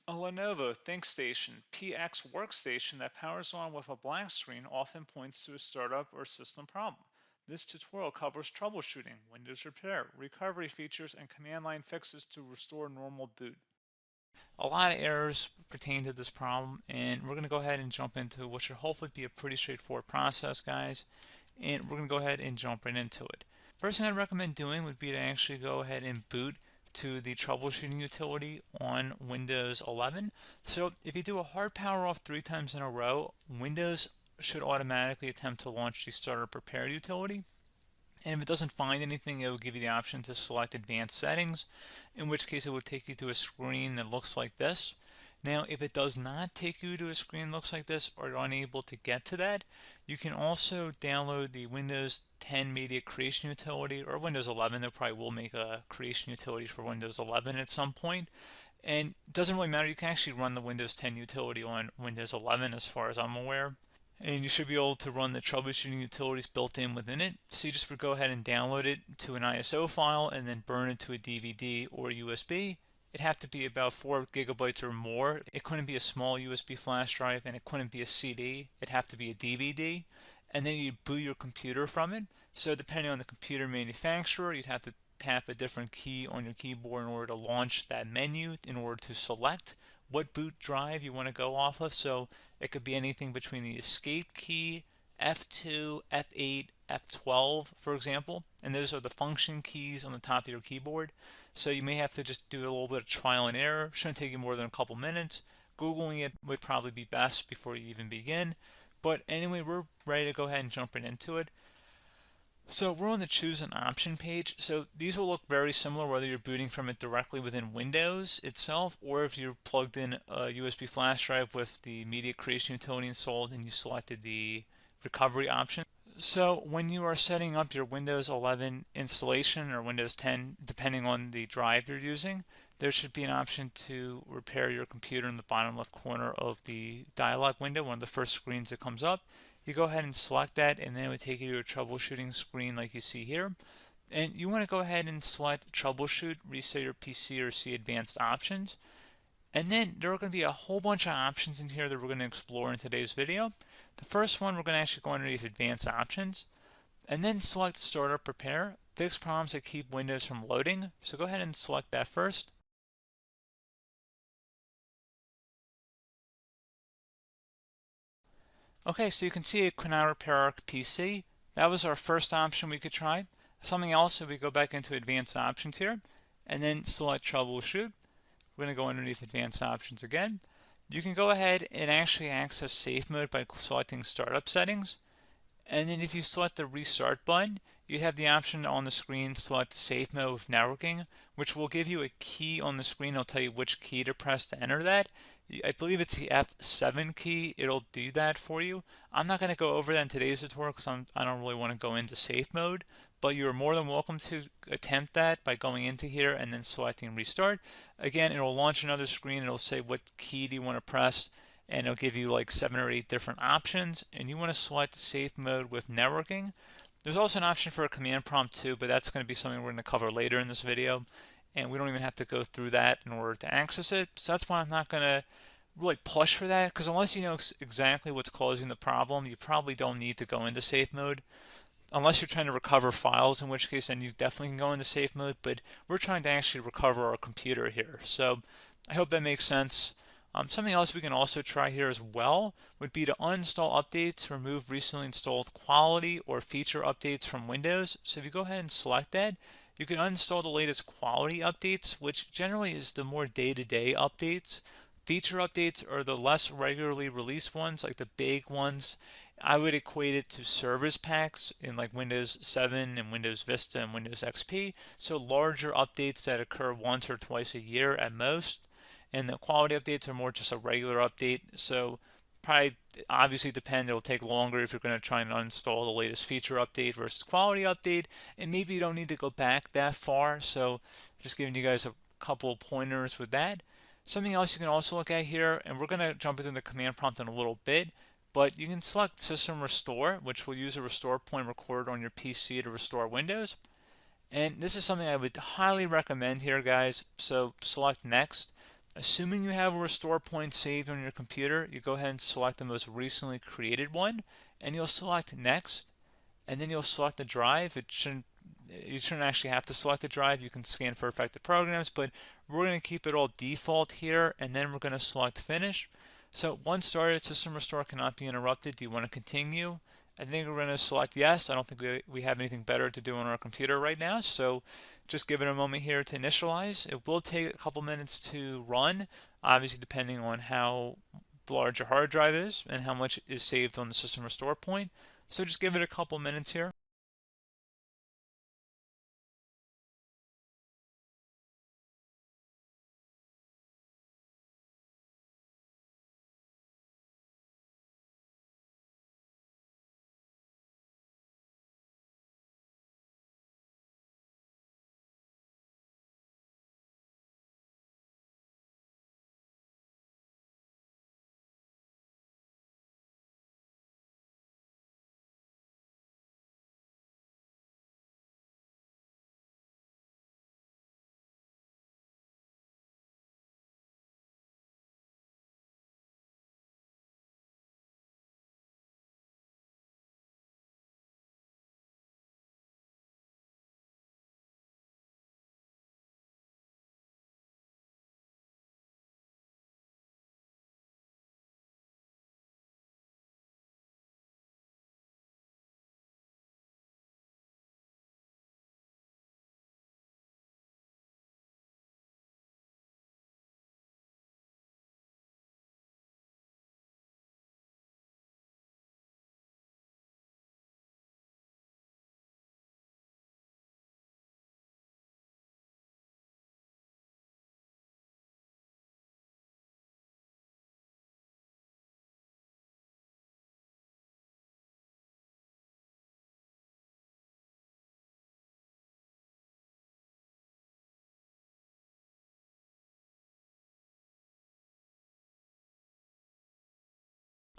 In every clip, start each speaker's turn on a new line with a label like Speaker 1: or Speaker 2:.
Speaker 1: A Lenovo ThinkStation PX Workstation that powers on with a blank screen often points to a startup or system problem. This tutorial covers troubleshooting, Windows repair, recovery features, and command line fixes to restore normal boot. A lot of errors pertain to this problem, and we're going to go ahead and jump into what should hopefully be a pretty straightforward process, guys. And we're going to go ahead and jump right into it. First thing I'd recommend doing would be to actually go ahead and boot to the troubleshooting utility on Windows 11. So if you do a hard power off 3 times in a row, Windows should automatically attempt to launch the startup prepared utility. And if it doesn't find anything, it will give you the option to select advanced settings, in which case it will take you to a screen that looks like this. Now, if it does not take you to a screen that looks like this, or you're unable to get to that, you can also download the Windows 10 Media Creation Utility, or Windows 11. They probably will make a creation utility for Windows 11 at some point. And it doesn't really matter, you can actually run the Windows 10 utility on Windows 11 as far as I'm aware. And you should be able to run the troubleshooting utilities built in within it. So you just would go ahead and download it to an ISO file and then burn it to a DVD or USB. It'd have to be about 4 gigabytes or more. It couldn't be a small USB flash drive, and it couldn't be a CD. It'd have to be a DVD. And then you'd boot your computer from it. So depending on the computer manufacturer, you'd have to tap a different key on your keyboard in order to launch that menu, in order to select what boot drive you want to go off of. So it could be anything between the escape key, F2, F8, F12, for example. And those are the function keys on the top of your keyboard. So you may have to just do a little bit of trial and error. Shouldn't take you more than a couple minutes. Googling it would probably be best before you even begin. But anyway, we're ready to go ahead and jump right into it. So we're on the choose an option page. So these will look very similar whether you're booting from it directly within Windows itself, or if you're plugged in a USB flash drive with the media creation utility installed and you selected the recovery option. So when you are setting up your Windows 11 installation or Windows 10, depending on the drive you're using, there should be an option to repair your computer in the bottom left corner of the dialog window, one of the first screens that comes up. You go ahead and select that, and then it would take you to a troubleshooting screen like you see here. And you want to go ahead and select troubleshoot, reset your PC, or see advanced options. And then there are going to be a whole bunch of options in here that we're going to explore in today's video. The first one, we're going to actually go underneath advanced options, and then select startup repair, fix problems that keep Windows from loading. So go ahead and select that first. Okay, so you can see it could not repair our PC. That was our first option we could try. Something else, if we go back into advanced options here, and then select troubleshoot, we're going to go underneath advanced options again. You can go ahead and actually access safe mode by selecting startup settings. And then if you select the restart button, you have the option on the screen select safe mode with networking, which will give you a key on the screen. It'll tell you which key to press to enter that. I believe it's the F7 key. It'll do that for you. I'm not going to go over that in today's tutorial because I don't really want to go into safe mode, but you're more than welcome to attempt that by going into here and then selecting restart. Again, it'll launch another screen. It'll say what key do you want to press, and it'll give you like 7 or 8 different options, and you want to select safe mode with networking. There's also an option for a command prompt too, but that's going to be something we're going to cover later in this video, and we don't even have to go through that in order to access it. So that's why I'm not going to really push for that, because unless you know exactly what's causing the problem, you probably don't need to go into safe mode. Unless you're trying to recover files, in which case then you definitely can go into safe mode, but we're trying to actually recover our computer here. So I hope that makes sense. Something else we can also try here as well would be to uninstall updates, remove recently installed quality or feature updates from Windows. So if you go ahead and select that, you can uninstall the latest quality updates, which generally is the more day-to-day updates. Feature updates are the less regularly released ones, like the big ones. I would equate it to service packs in like Windows 7 and Windows Vista and Windows XP. So larger updates that occur once or twice a year at most. And the quality updates are more just a regular update. So probably obviously depend, it'll take longer if you're going to try and uninstall the latest feature update versus quality update. And maybe you don't need to go back that far. So just giving you guys a couple pointers with that. Something else you can also look at here, and we're going to jump into the command prompt in a little bit, but you can select System Restore, which will use a restore point recorded on your PC to restore Windows. And this is something I would highly recommend here, guys. So select Next. Assuming you have a restore point saved on your computer, you go ahead and select the most recently created one, and you'll select next, and then you'll select the drive. You shouldn't actually have to select the drive. You can scan for affected programs, but we're going to keep it all default here, and then we're going to select finish. So once started, system restore cannot be interrupted. Do you want to continue? I think we're going to select yes. I don't think we have anything better to do on our computer right now, so just give it a moment here to initialize. It will take a couple minutes to run, obviously depending on how large your hard drive is and how much is saved on the system restore point. So just give it a couple minutes here.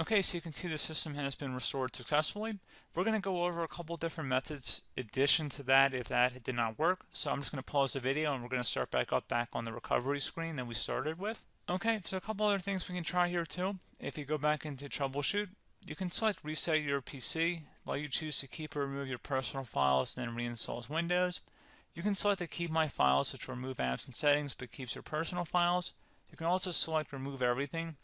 Speaker 1: Okay, so you can see the system has been restored successfully. We're going to go over a couple different methods in addition to that if that did not work. So I'm just going to pause the video and we're going to start back on the recovery screen that we started with. Okay, so a couple other things we can try here too. If you go back into troubleshoot, you can select reset your PC, while you choose to keep or remove your personal files and then reinstalls Windows. You can select to keep my files, which will remove apps and settings but keeps your personal files. You can also select remove everything,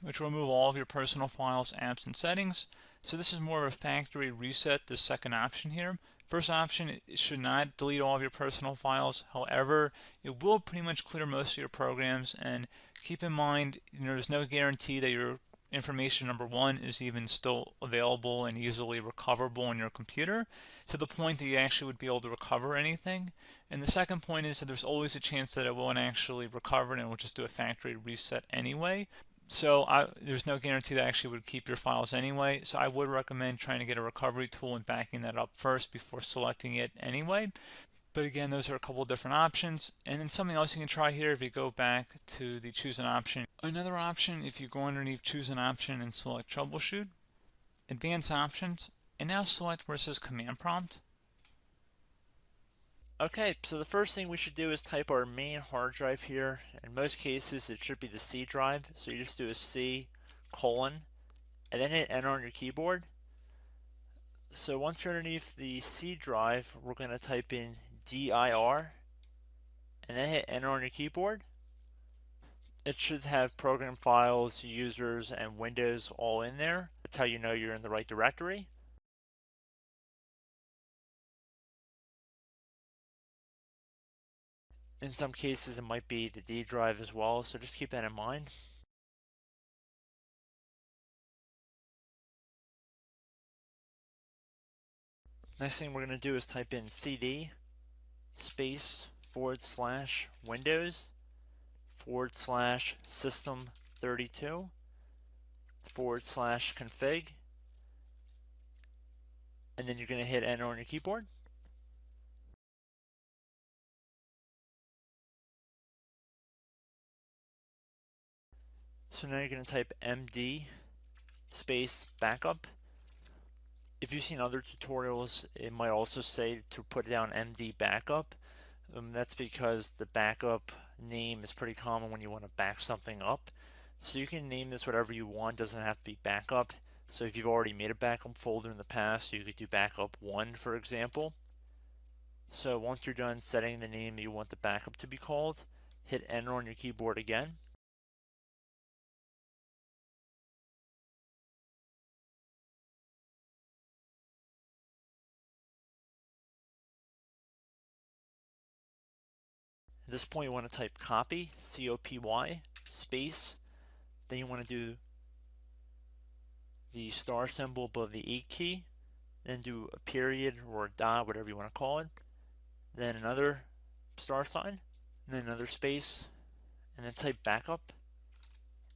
Speaker 1: which will remove all of your personal files, apps, and settings. So this is more of a factory reset, the second option here. First option, it should not delete all of your personal files. However, it will pretty much clear most of your programs. And keep in mind, there's no guarantee that your information, number one, is even still available and easily recoverable on your computer to the point that you actually would be able to recover anything. And the second point is that there's always a chance that it won't actually recover and it will just do a factory reset anyway. So there's no guarantee that actually would keep your files anyway. So I would recommend trying to get a recovery tool and backing that up first before selecting it anyway. But again, those are a couple different options. And then something else you can try here if you go back to the choose an option. Another option, if you go underneath choose an option and select troubleshoot, advanced options, and now select where it says command prompt.
Speaker 2: Okay, so the first thing we should do is type our main hard drive here. In most cases, it should be the C drive. So you just do a C colon and then hit enter on your keyboard. So once you're underneath the C drive, we're going to type in dir and then hit enter on your keyboard. It should have program files, users, and Windows all in there. That's how you know you're in the right directory. In some cases, it might be the D drive as well, so just keep that in mind. Next thing we're going to do is type in cd space / Windows / system 32 / config, and then you're going to hit enter on your keyboard. So now you're going to type md space backup. If you've seen other tutorials, it might also say to put down md backup. That's because the backup name is pretty common when you want to back something up. So you can name this whatever you want, doesn't have to be backup. So if you've already made a backup folder in the past, you could do backup 1, for example. So once you're done setting the name you want the backup to be called, hit enter on your keyboard again. At this point, you want to type copy, C-O-P-Y, space. Then you want to do the star symbol above the 8 key. Then do a period or a dot, whatever you want to call it. Then another star sign, and then another space, and then type backup.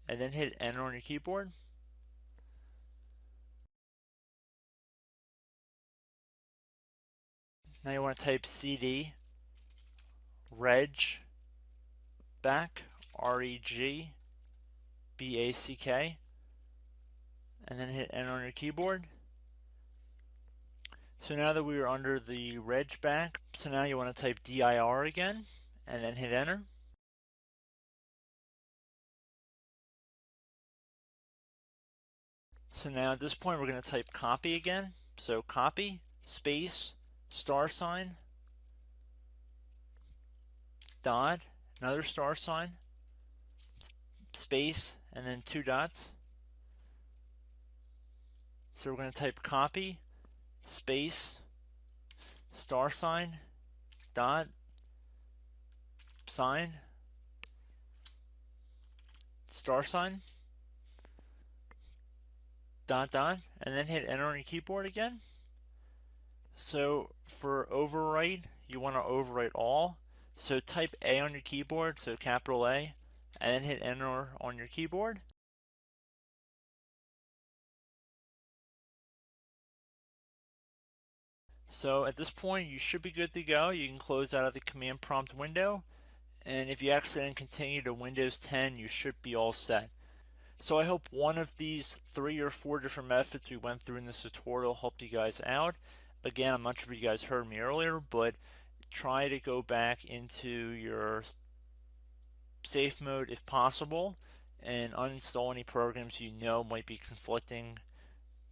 Speaker 2: And then hit enter on your keyboard. Now you want to type CD reg back, R-E-G-B-A-C-K, and then hit enter on your keyboard. So now that we are under the reg back, so now you want to type dir again, and then hit enter. So now at this point we're going to type copy again. So copy, space, star sign, dot, another star sign, space, and then 2 dots. So we're going to type copy, space, star sign, dot, sign, star sign, dot, dot, and then hit enter on your keyboard again. So for overwrite, you want to overwrite all. So type A on your keyboard, so capital A, and then hit enter on your keyboard. So at this point, you should be good to go. You can close out of the command prompt window, and if you accidentally continue to Windows 10, you should be all set. So I hope one of these 3 or 4 different methods we went through in this tutorial helped you guys out. Again, I'm not sure if you guys heard me earlier, but try to go back into your safe mode if possible and uninstall any programs you know might be conflicting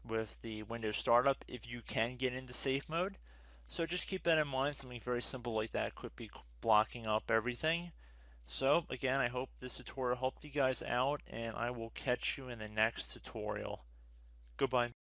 Speaker 2: with the Windows startup if you can get into safe mode. So just keep that in mind. Something very simple like that could be blocking up everything. So again, I hope this tutorial helped you guys out, and I will catch you in the next tutorial. Goodbye.